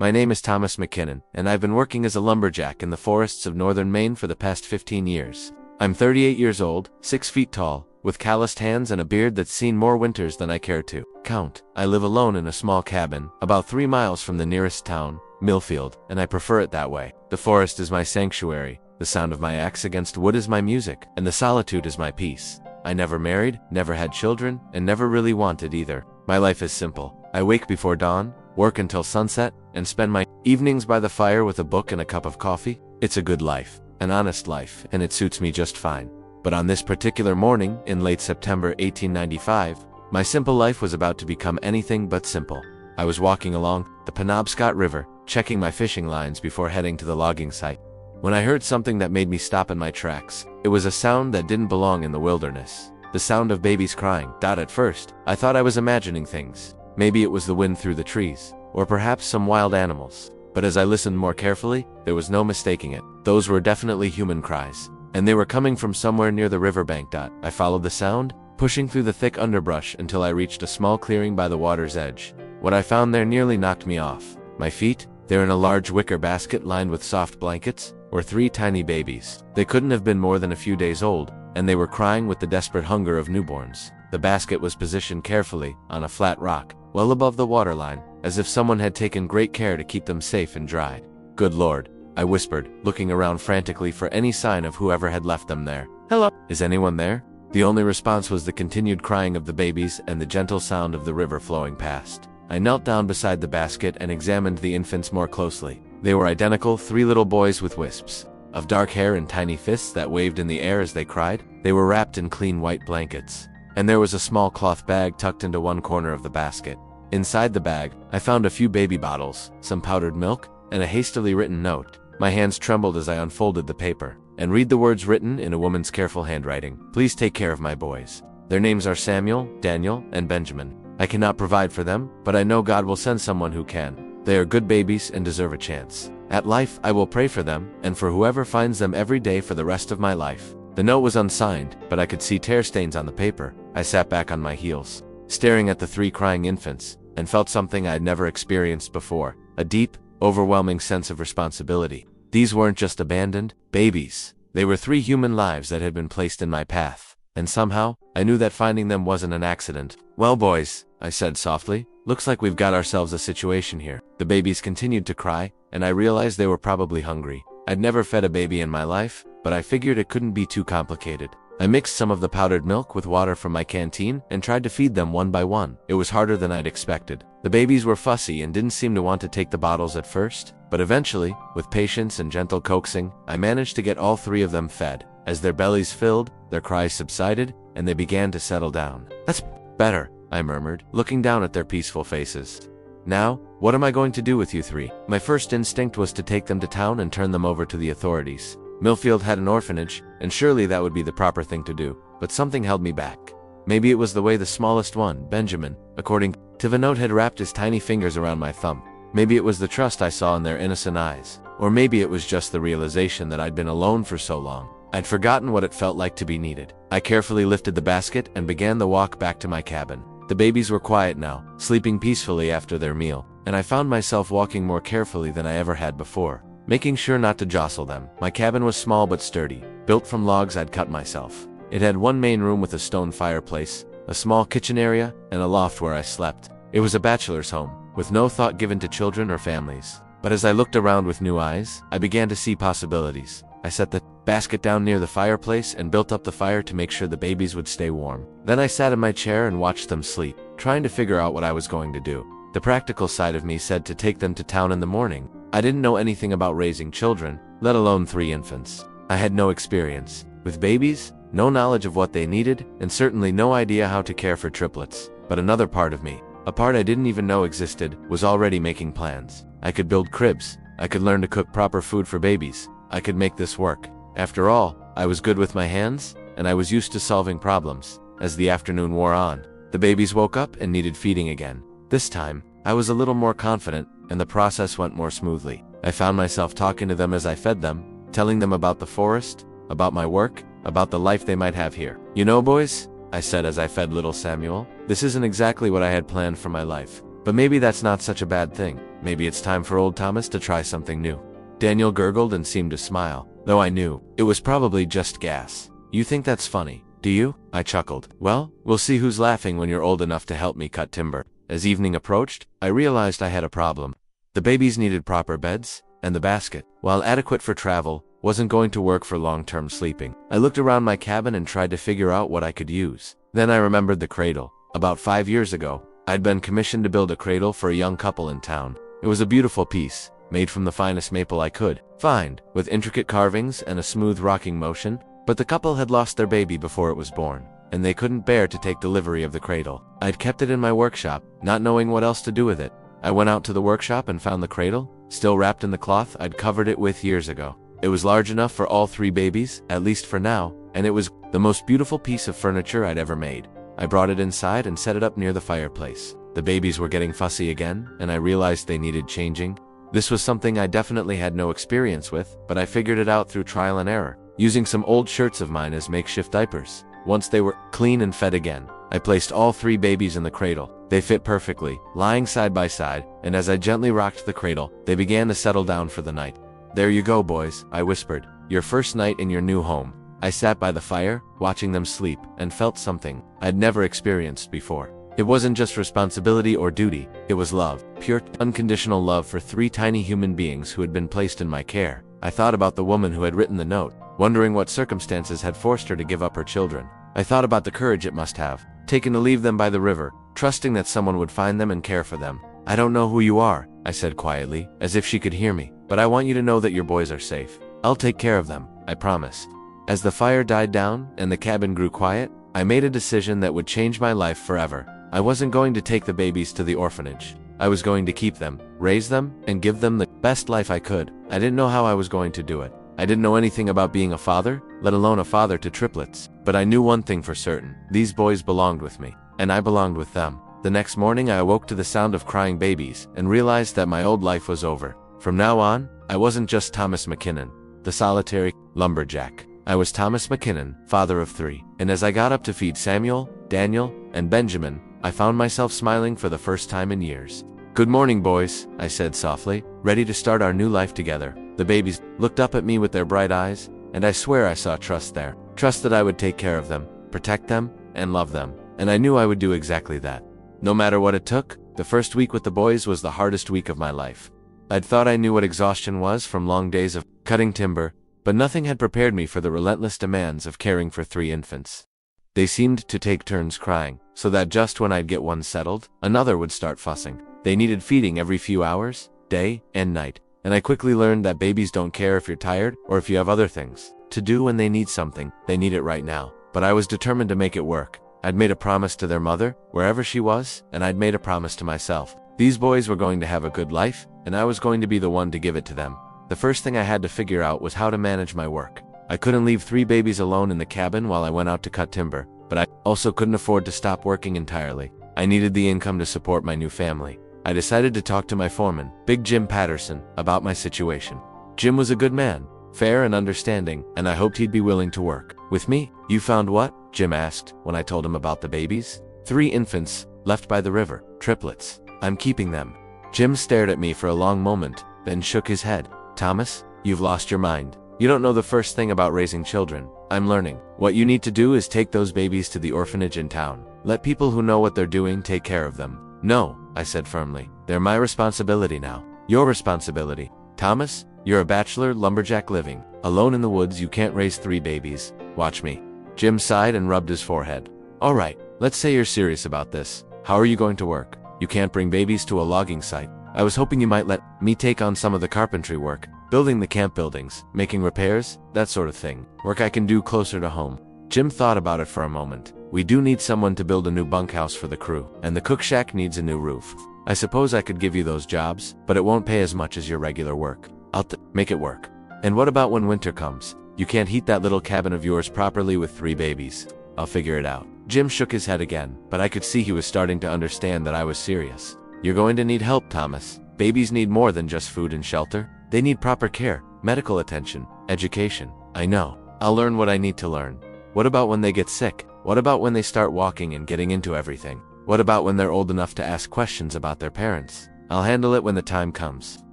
My name is Thomas McKinnon, and I've been working as a lumberjack in the forests of northern Maine for the past 15 years. I'm 38 years old, 6 feet tall, with calloused hands and a beard that's seen more winters than I care to count. I live alone in a small cabin, about 3 miles from the nearest town, Millfield, and I prefer it that way. The forest is my sanctuary, the sound of my axe against wood is my music, and the solitude is my peace. I never married, never had children, and never really wanted either. My life is simple. I wake before dawn, work until sunset, and spend my evenings by the fire with a book and a cup of coffee. It's a good life, an honest life, and it suits me just fine. But on this particular morning, in late September 1895, my simple life was about to become anything but simple. I was walking along the Penobscot River, checking my fishing lines before heading to the logging site, when I heard something that made me stop in my tracks. It was a sound that didn't belong in the wilderness. The sound of babies crying. At first, I thought I was imagining things. Maybe it was the wind through the trees, or perhaps some wild animals. But as I listened more carefully, there was no mistaking it. Those were definitely human cries, and they were coming from somewhere near the riverbank. I followed the sound, pushing through the thick underbrush until I reached a small clearing by the water's edge. What I found there nearly knocked me off. My feet, there in a large wicker basket lined with soft blankets, were 3 tiny babies. They couldn't have been more than a few days old, and they were crying with the desperate hunger of newborns. The basket was positioned carefully on a flat rock, well above the waterline, as if someone had taken great care to keep them safe and dried. "Good Lord," I whispered, looking around frantically for any sign of whoever had left them there. "Hello? Is anyone there?" The only response was the continued crying of the babies and the gentle sound of the river flowing past. I knelt down beside the basket and examined the infants more closely. They were identical, 3 little boys with wisps of dark hair and tiny fists that waved in the air as they cried. They were wrapped in clean white blankets, and there was a small cloth bag tucked into one corner of the basket. Inside the bag, I found a few baby bottles, some powdered milk, and a hastily written note. My hands trembled as I unfolded the paper and read the words written in a woman's careful handwriting. "Please take care of my boys. Their names are Samuel, Daniel, and Benjamin. I cannot provide for them, but I know God will send someone who can. They are good babies and deserve a chance. At life, I will pray for them, and for whoever finds them every day for the rest of my life." The note was unsigned, but I could see tear stains on the paper. I sat back on my heels, staring at the 3 crying infants, and felt something I had never experienced before, a deep, overwhelming sense of responsibility. These weren't just abandoned babies. They were 3 human lives that had been placed in my path, and somehow, I knew that finding them wasn't an accident. "Well, boys," I said softly, "looks like we've got ourselves a situation here." The babies continued to cry, and I realized they were probably hungry. I'd never fed a baby in my life, but I figured it couldn't be too complicated. I mixed some of the powdered milk with water from my canteen and tried to feed them one by one. It was harder than I'd expected. The babies were fussy and didn't seem to want to take the bottles at first, but eventually, with patience and gentle coaxing, I managed to get all 3 of them fed. As their bellies filled, their cries subsided, and they began to settle down. "That's better," I murmured, looking down at their peaceful faces. "Now, what am I going to do with you 3? My first instinct was to take them to town and turn them over to the authorities. Millfield had an orphanage, and surely that would be the proper thing to do, but something held me back. Maybe it was the way the smallest one, Benjamin, according to the note, had wrapped his tiny fingers around my thumb. Maybe it was the trust I saw in their innocent eyes, or maybe it was just the realization that I'd been alone for so long. I'd forgotten what it felt like to be needed. I carefully lifted the basket and began the walk back to my cabin. The babies were quiet now, sleeping peacefully after their meal, and I found myself walking more carefully than I ever had before, making sure not to jostle them. My cabin was small but sturdy, built from logs I'd cut myself. It had one main room with a stone fireplace, a small kitchen area, and a loft where I slept. It was a bachelor's home, with no thought given to children or families. But as I looked around with new eyes, I began to see possibilities. I set the basket down near the fireplace and built up the fire to make sure the babies would stay warm. Then I sat in my chair and watched them sleep, trying to figure out what I was going to do. The practical side of me said to take them to town in the morning. I didn't know anything about raising children, let alone 3 infants. I had no experience with babies, no knowledge of what they needed, and certainly no idea how to care for triplets. But another part of me, a part I didn't even know existed, was already making plans. I could build cribs. I could learn to cook proper food for babies. I could make this work. After all, I was good with my hands, and I was used to solving problems. As the afternoon wore on, the babies woke up and needed feeding again. This time, I was a little more confident, and the process went more smoothly. I found myself talking to them as I fed them, telling them about the forest, about my work, about the life they might have here. "You know, boys," I said as I fed little Samuel, "this isn't exactly what I had planned for my life, but maybe that's not such a bad thing. maybe it's time for old Thomas to try something new. Daniel gurgled and seemed to smile, though I knew it was probably just gas. You think that's funny, do you? I chuckled. Well, we'll see who's laughing when you're old enough to help me cut timber. As evening approached, I realized I had a problem. The babies needed proper beds, and the basket, while adequate for travel, wasn't going to work for long-term sleeping. I looked around my cabin and tried to figure out what I could use. Then I remembered the cradle. About 5 years ago, I'd been commissioned to build a cradle for a young couple in town. It was a beautiful piece, made from the finest maple I could find, with intricate carvings and a smooth rocking motion, but the couple had lost their baby before it was born, and they couldn't bear to take delivery of the cradle. I'd kept it in my workshop, not knowing what else to do with it. I went out to the workshop and found the cradle, still wrapped in the cloth I'd covered it with years ago. It was large enough for all 3 babies, at least for now, and it was the most beautiful piece of furniture I'd ever made. I brought it inside and set it up near the fireplace. The babies were getting fussy again, and I realized they needed changing. This was something I definitely had no experience with, but I figured it out through trial and error, using some old shirts of mine as makeshift diapers. Once they were clean and fed again, I placed all 3 babies in the cradle. They fit perfectly, lying side by side, and as I gently rocked the cradle, they began to settle down for the night. There you go, boys, I whispered. Your first night in your new home. I sat by the fire, watching them sleep, and felt something I'd never experienced before. It wasn't just responsibility or duty, it was love. Pure, unconditional love for 3 tiny human beings who had been placed in my care. I thought about the woman who had written the note, wondering what circumstances had forced her to give up her children. I thought about the courage it must have taken to leave them by the river, trusting that someone would find them and care for them. I don't know who you are, I said quietly, as if she could hear me, but I want you to know that your boys are safe. I'll take care of them, I promised. As the fire died down and the cabin grew quiet, I made a decision that would change my life forever. I wasn't going to take the babies to the orphanage. I was going to keep them, raise them, and give them the best life I could. I didn't know how I was going to do it. I didn't know anything about being a father, let alone a father to triplets. But I knew one thing for certain. These boys belonged with me, and I belonged with them. The next morning I awoke to the sound of crying babies and realized that my old life was over. From now on, I wasn't just Thomas McKinnon, the solitary lumberjack. I was Thomas McKinnon, father of 3. And as I got up to feed Samuel, Daniel, and Benjamin, I found myself smiling for the first time in years. Good morning, boys, I said softly, ready to start our new life together. The babies looked up at me with their bright eyes, and I swear I saw trust there. Trust that I would take care of them, protect them, and love them. And I knew I would do exactly that. No matter what it took, the first week with the boys was the hardest week of my life. I'd thought I knew what exhaustion was from long days of cutting timber, but nothing had prepared me for the relentless demands of caring for 3 infants. They seemed to take turns crying, so that just when I'd get one settled, another would start fussing. They needed feeding every few hours, day and night, and I quickly learned that babies don't care if you're tired or if you have other things to do. When they need something, they need it right now. But I was determined to make it work. I'd made a promise to their mother, wherever she was, and I'd made a promise to myself. These boys were going to have a good life, and I was going to be the one to give it to them. The first thing I had to figure out was how to manage my work. I couldn't leave 3 babies alone in the cabin while I went out to cut timber, but I also couldn't afford to stop working entirely. I needed the income to support my new family. I decided to talk to my foreman, Big Jim Patterson, about my situation. Jim was a good man, fair and understanding, and I hoped he'd be willing to work with me. You found what? Jim asked when I told him about the babies. 3 infants, left by the river, triplets. I'm keeping them. Jim stared at me for a long moment, then shook his head. Thomas, you've lost your mind. You don't know the first thing about raising children. I'm learning. What you need to do is take those babies to the orphanage in town. Let people who know what they're doing take care of them. No, I said firmly. They're my responsibility now. Your responsibility. Thomas, you're a bachelor lumberjack living alone in the woods. You can't raise 3 babies. Watch me. Jim sighed and rubbed his forehead. All right, let's say you're serious about this. How are you going to work? You can't bring babies to a logging site. I was hoping you might let me take on some of the carpentry work, building the camp buildings, making repairs, that sort of thing. Work I can do closer to home. Jim thought about it for a moment. We do need someone to build a new bunkhouse for the crew, and the cook shack needs a new roof. I suppose I could give you those jobs, but it won't pay as much as your regular work. I'll make it work. And what about when winter comes? You can't heat that little cabin of yours properly with 3 babies. I'll figure it out. Jim shook his head again, but I could see he was starting to understand that I was serious. You're going to need help, Thomas. Babies need more than just food and shelter. They need proper care, medical attention, education. I know. I'll learn what I need to learn. What about when they get sick? What about when they start walking and getting into everything? What about when they're old enough to ask questions about their parents? I'll handle it when the time comes.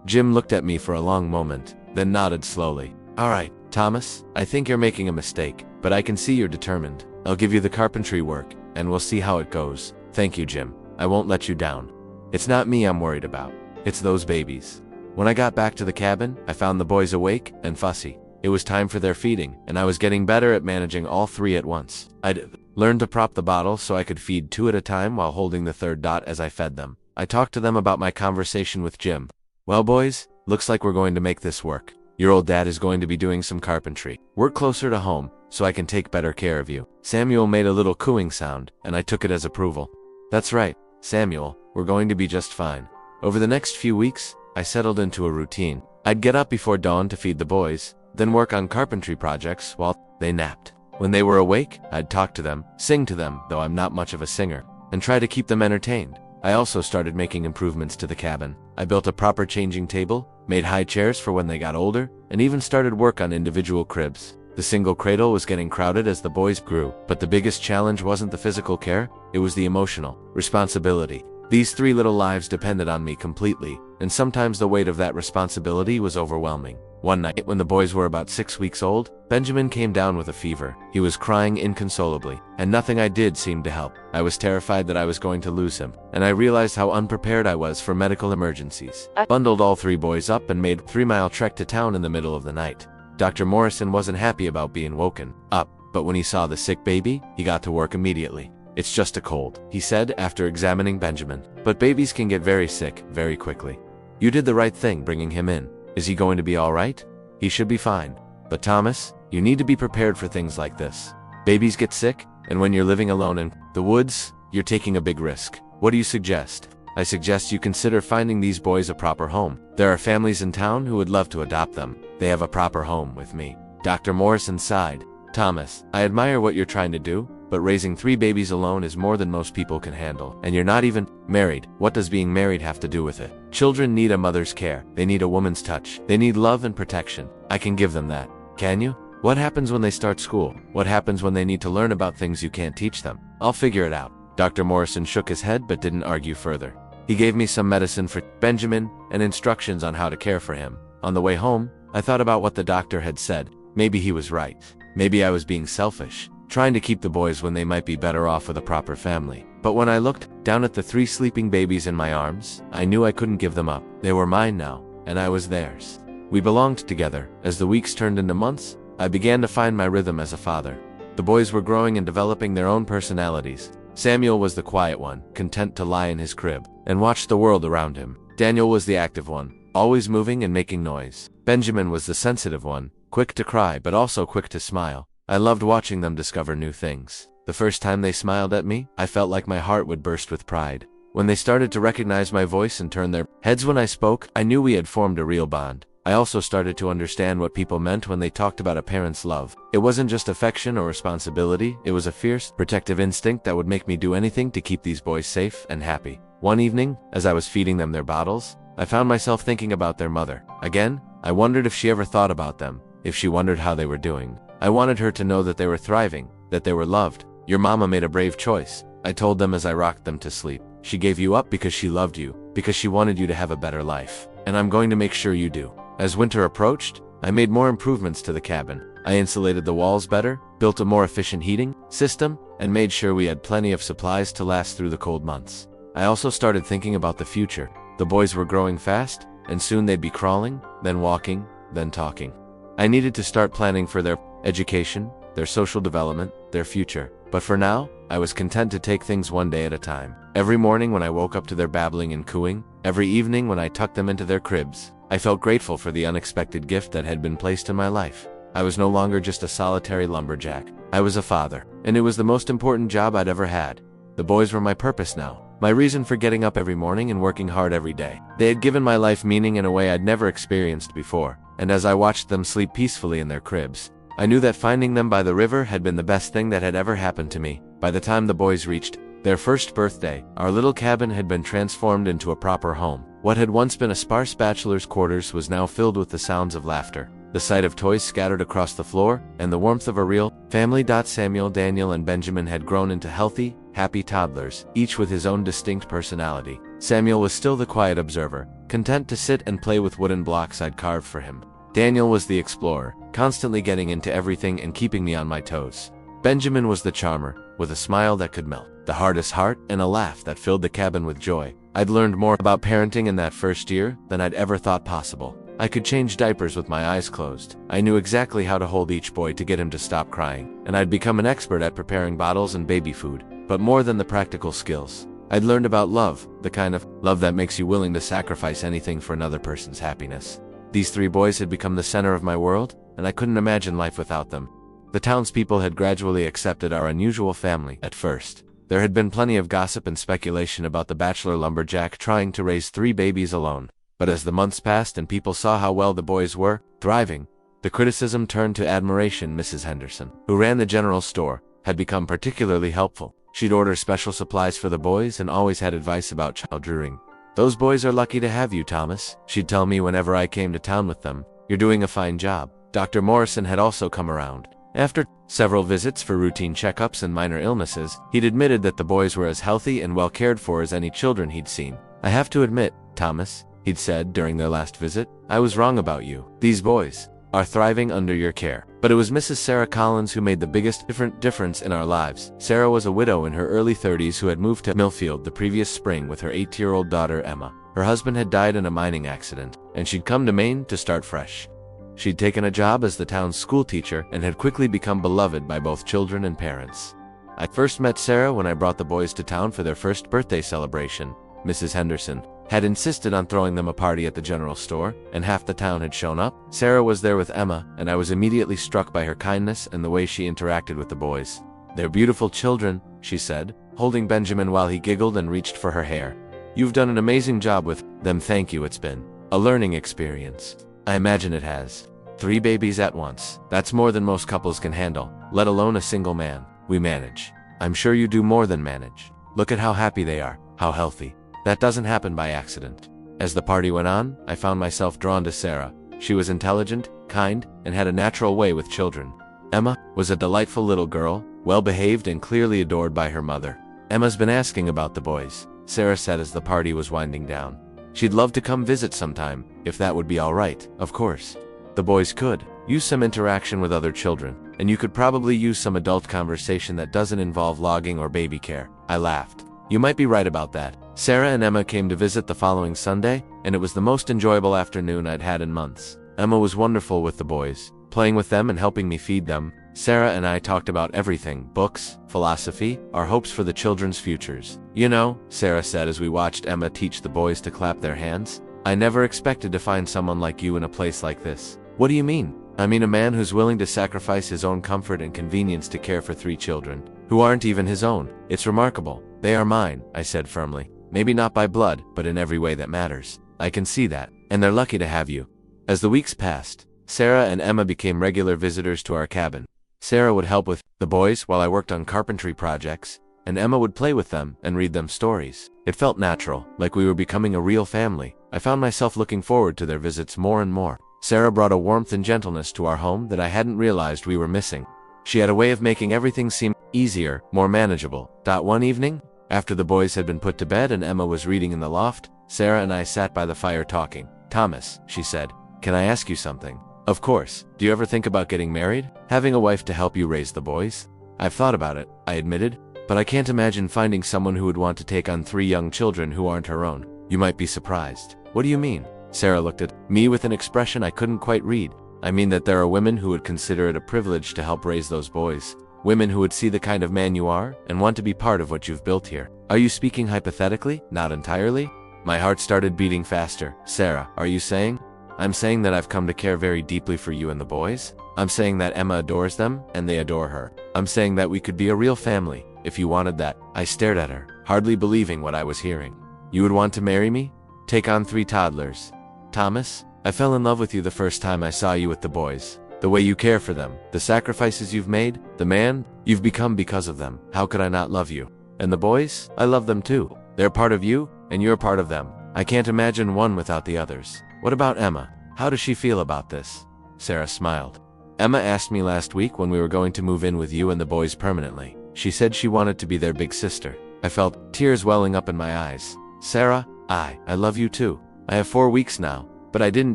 Jim looked at me for a long moment, then nodded slowly. All right, Thomas, I think you're making a mistake, but I can see you're determined. I'll give you the carpentry work, and we'll see how it goes. Thank you, Jim. I won't let you down. It's not me I'm worried about. It's those babies. When I got back to the cabin, I found the boys awake and fussy. It was time for their feeding, and I was getting better at managing all three at once. I'd learned to prop the bottle so I could feed two at a time while holding the third dot as I fed them. I talked to them about my conversation with Jim. Well, boys, looks like we're going to make this work. Your old dad is going to be doing some carpentry. Work closer to home, so I can take better care of you. Samuel made a little cooing sound, and I took it as approval. That's right, Samuel, we're going to be just fine. Over the next few weeks, I settled into a routine. I'd get up before dawn to feed the boys, then work on carpentry projects while they napped. When they were awake, I'd talk to them, sing to them, though I'm not much of a singer, and try to keep them entertained. I also started making improvements to the cabin. I built a proper changing table, made high chairs for when they got older, and even started work on individual cribs. The single cradle was getting crowded as the boys grew, but the biggest challenge wasn't the physical care, it was the emotional responsibility. These three little lives depended on me completely, and sometimes the weight of that responsibility was overwhelming. One night, when the boys were about 6 weeks old, Benjamin came down with a fever. He was crying inconsolably, and nothing I did seemed to help. I was terrified that I was going to lose him, and I realized how unprepared I was for medical emergencies. I bundled all three boys up and made a 3-mile trek to town in the middle of the night. Dr. Morrison wasn't happy about being woken up, but when he saw the sick baby, he got to work immediately. It's just a cold, he said after examining Benjamin. But babies can get very sick very quickly. You did the right thing bringing him in. Is he going to be all right? He should be fine. But Thomas, you need to be prepared for things like this. Babies get sick, and when you're living alone in the woods, you're taking a big risk. What do you suggest? I suggest you consider finding these boys a proper home. There are families in town who would love to adopt them. They have a proper home with me. Dr. Morrison sighed. Thomas, I admire what you're trying to do, but raising 3 babies alone is more than most people can handle. And you're not even married. What does being married have to do with it? Children need a mother's care. They need a woman's touch. They need love and protection. I can give them that. Can you? What happens when they start school? What happens when they need to learn about things you can't teach them? I'll figure it out. Dr. Morrison shook his head but didn't argue further. He gave me some medicine for Benjamin and instructions on how to care for him. On the way home, I thought about what the doctor had said. Maybe he was right. Maybe I was being selfish, trying to keep the boys when they might be better off with a proper family. But when I looked down at the 3 sleeping babies in my arms, I knew I couldn't give them up. They were mine now, and I was theirs. We belonged together. As the weeks turned into months, I began to find my rhythm as a father. The boys were growing and developing their own personalities. Samuel was the quiet one, content to lie in his crib and watch the world around him. Daniel was the active one, always moving and making noise. Benjamin was the sensitive one, quick to cry but also quick to smile. I loved watching them discover new things. The first time they smiled at me, I felt like my heart would burst with pride. When they started to recognize my voice and turn their heads when I spoke, I knew we had formed a real bond. I also started to understand what people meant when they talked about a parent's love. It wasn't just affection or responsibility, it was a fierce, protective instinct that would make me do anything to keep these boys safe and happy. One evening, as I was feeding them their bottles, I found myself thinking about their mother. Again, I wondered if she ever thought about them, if she wondered how they were doing. I wanted her to know that they were thriving, that they were loved. Your mama made a brave choice, I told them as I rocked them to sleep. She gave you up because she loved you, because she wanted you to have a better life. And I'm going to make sure you do. As winter approached, I made more improvements to the cabin. I insulated the walls better, built a more efficient heating system, and made sure we had plenty of supplies to last through the cold months. I also started thinking about the future. The boys were growing fast, and soon they'd be crawling, then walking, then talking. I needed to start planning for their education, their social development, their future. But for now, I was content to take things one day at a time. Every morning when I woke up to their babbling and cooing, every evening when I tucked them into their cribs, I felt grateful for the unexpected gift that had been placed in my life. I was no longer just a solitary lumberjack. I was a father, and it was the most important job I'd ever had. The boys were my purpose now, my reason for getting up every morning and working hard every day. They had given my life meaning in a way I'd never experienced before, and as I watched them sleep peacefully in their cribs, I knew that finding them by the river had been the best thing that had ever happened to me. By the time the boys reached their first birthday, our little cabin had been transformed into a proper home. What had once been a sparse bachelor's quarters was now filled with the sounds of laughter, the sight of toys scattered across the floor, and the warmth of a real family. Samuel, Daniel, and Benjamin had grown into healthy, happy toddlers, each with his own distinct personality. Samuel was still the quiet observer, content to sit and play with wooden blocks I'd carved for him. Daniel was the explorer, constantly getting into everything and keeping me on my toes. Benjamin was the charmer, with a smile that could melt the hardest heart and a laugh that filled the cabin with joy. I'd learned more about parenting in that first year than I'd ever thought possible. I could change diapers with my eyes closed. I knew exactly how to hold each boy to get him to stop crying, and I'd become an expert at preparing bottles and baby food. But more than the practical skills, I'd learned about love, the kind of love that makes you willing to sacrifice anything for another person's happiness. These 3 boys had become the center of my world, and I couldn't imagine life without them. The townspeople had gradually accepted our unusual family at first. There had been plenty of gossip and speculation about the bachelor lumberjack trying to raise 3 babies alone. But as the months passed and people saw how well the boys were thriving, the criticism turned to admiration. Mrs. Henderson, who ran the general store, had become particularly helpful. She'd order special supplies for the boys and always had advice about child rearing. "Those boys are lucky to have you, Thomas," she'd tell me whenever I came to town with them. "You're doing a fine job." Dr. Morrison had also come around. After several visits for routine checkups and minor illnesses, he'd admitted that the boys were as healthy and well cared for as any children he'd seen. "I have to admit, Thomas," he'd said during their last visit, "I was wrong about you. These boys are thriving under your care." But it was Mrs. Sarah Collins who made the biggest difference in our lives. Sarah was a widow in her early 30s who had moved to Millfield the previous spring with her 8-year-old daughter Emma. Her husband had died in a mining accident, and she'd come to Maine to start fresh. She'd taken a job as the town's school teacher and had quickly become beloved by both children and parents. I first met Sarah when I brought the boys to town for their first birthday celebration. Mrs. Henderson had insisted on throwing them a party at the general store, and half the town had shown up. Sarah was there with Emma, and I was immediately struck by her kindness and the way she interacted with the boys. "They're beautiful children," she said, holding Benjamin while he giggled and reached for her hair. "You've done an amazing job with them." "Thank you. It's been a learning experience." "I imagine it has. 3 babies at once. That's more than most couples can handle, let alone a single man." "We manage." "I'm sure you do more than manage. Look at how happy they are, how healthy. That doesn't happen by accident." As the party went on, I found myself drawn to Sarah. She was intelligent, kind, and had a natural way with children. Emma was a delightful little girl, well-behaved and clearly adored by her mother. "Emma's been asking about the boys," Sarah said as the party was winding down. "She'd love to come visit sometime, if that would be all right." "Of course. The boys could use some interaction with other children, and you could probably use some adult conversation that doesn't involve logging or baby care." I laughed. "You might be right about that." Sarah and Emma came to visit the following Sunday, and it was the most enjoyable afternoon I'd had in months. Emma was wonderful with the boys, playing with them and helping me feed them. Sarah and I talked about everything: books, philosophy, our hopes for the children's futures. "You know," Sarah said as we watched Emma teach the boys to clap their hands, "I never expected to find someone like you in a place like this." "What do you mean?" "I mean a man who's willing to sacrifice his own comfort and convenience to care for 3 children, who aren't even his own. It's remarkable." "They are mine," I said firmly. "Maybe not by blood, but in every way that matters." "I can see that. And they're lucky to have you." As the weeks passed, Sarah and Emma became regular visitors to our cabin. Sarah would help with the boys while I worked on carpentry projects, and Emma would play with them and read them stories. It felt natural, like we were becoming a real family. I found myself looking forward to their visits more and more. Sarah brought a warmth and gentleness to our home that I hadn't realized we were missing. She had a way of making everything seem easier, more manageable. One evening, after the boys had been put to bed and Emma was reading in the loft, Sarah and I sat by the fire talking. "Thomas," she said, "can I ask you something?" "Of course. Do you ever think about getting married? Having a wife to help you raise the boys?" "I've thought about it," I admitted, "but I can't imagine finding someone who would want to take on 3 young children who aren't her own." "You might be surprised." "What do you mean?" Sarah looked at me with an expression I couldn't quite read. "I mean that there are women who would consider it a privilege to help raise those boys. Women who would see the kind of man you are and want to be part of what you've built here." "Are you speaking hypothetically? Not entirely?" My heart started beating faster. "Sarah, are you saying?" "I'm saying that I've come to care very deeply for you and the boys. I'm saying that Emma adores them and they adore her. I'm saying that we could be a real family, if you wanted that." I stared at her, hardly believing what I was hearing. "You would want to marry me? Take on 3 toddlers? Thomas, I fell in love with you the first time I saw you with the boys. The way you care for them, the sacrifices you've made, the man you've become because of them. How could I not love you? And the boys? I love them too. They're part of you, and you're part of them. I can't imagine one without the others." "What about Emma? How does she feel about this?" Sarah smiled. "Emma asked me last week when we were going to move in with you and the boys permanently. She said she wanted to be their big sister." I felt tears welling up in my eyes. Sarah, I love you too. I have 4 weeks now, but I didn't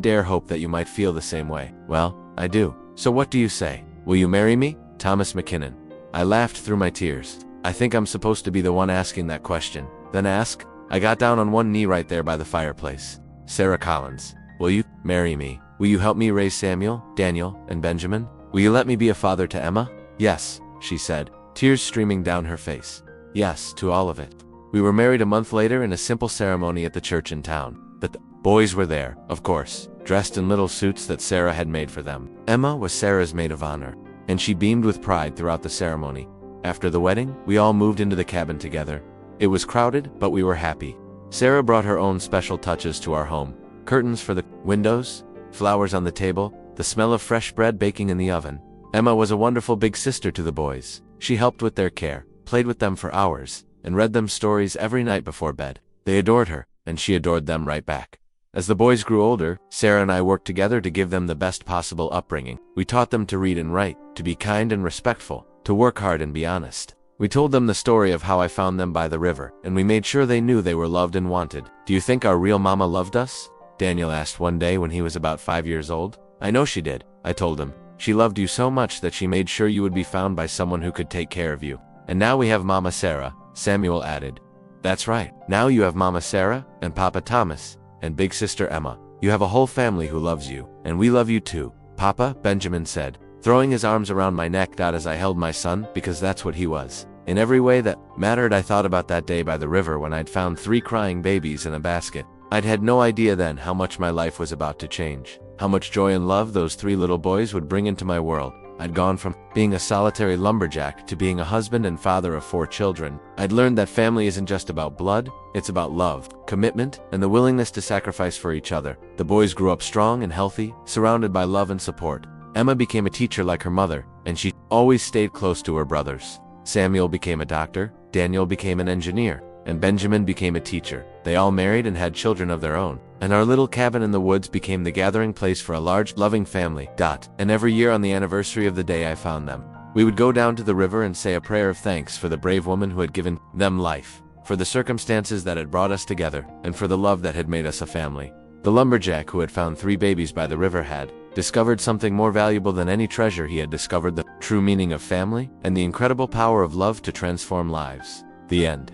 dare hope that you might feel the same way. Well, I do. So what do you say? Will you marry me? Thomas McKinnon. I laughed through my tears. I think I'm supposed to be the one asking that question. Then ask? I got down on one knee right there by the fireplace. Sarah Collins. Will you marry me? Will you help me raise Samuel, Daniel, and Benjamin? Will you let me be a father to Emma? Yes, she said, tears streaming down her face. Yes, to all of it. We were married a month later in a simple ceremony at the church in town. But the boys were there, of course, dressed in little suits that Sarah had made for them. Emma was Sarah's maid of honor, and she beamed with pride throughout the ceremony. After the wedding, we all moved into the cabin together. It was crowded, but we were happy. Sarah brought her own special touches to our home. Curtains for the windows, flowers on the table, the smell of fresh bread baking in the oven. Emma was a wonderful big sister to the boys. She helped with their care, played with them for hours, and read them stories every night before bed. They adored her, and she adored them right back. As the boys grew older, Sarah and I worked together to give them the best possible upbringing. We taught them to read and write, to be kind and respectful, to work hard and be honest. We told them the story of how I found them by the river, and we made sure they knew they were loved and wanted. Do you think our real mama loved us? Daniel asked one day when he was about 5 years old. I know she did, I told him. She loved you so much that she made sure you would be found by someone who could take care of you. And now we have Mama Sarah, Samuel added. That's right. Now you have Mama Sarah, and Papa Thomas, and Big Sister Emma. You have a whole family who loves you, and we love you too, Papa, Benjamin said, throwing his arms around my neck as I held my son, because that's what he was. In every way that mattered, I thought about that day by the river when I'd found 3 crying babies in a basket. I'd had no idea then how much my life was about to change, how much joy and love those 3 little boys would bring into my world. I'd gone from being a solitary lumberjack to being a husband and father of 4 children. I'd learned that family isn't just about blood, it's about love, commitment, and the willingness to sacrifice for each other. The boys grew up strong and healthy, surrounded by love and support. Emma became a teacher like her mother, and she always stayed close to her brothers. Samuel became a doctor, Daniel became an engineer, and Benjamin became a teacher. They all married and had children of their own, and our little cabin in the woods became the gathering place for a large, loving family. And every year on the anniversary of the day I found them, we would go down to the river and say a prayer of thanks for the brave woman who had given them life, for the circumstances that had brought us together, and for the love that had made us a family. The lumberjack who had found 3 babies by the river had discovered something more valuable than any treasure. He had discovered the true meaning of family and the incredible power of love to transform lives. The end.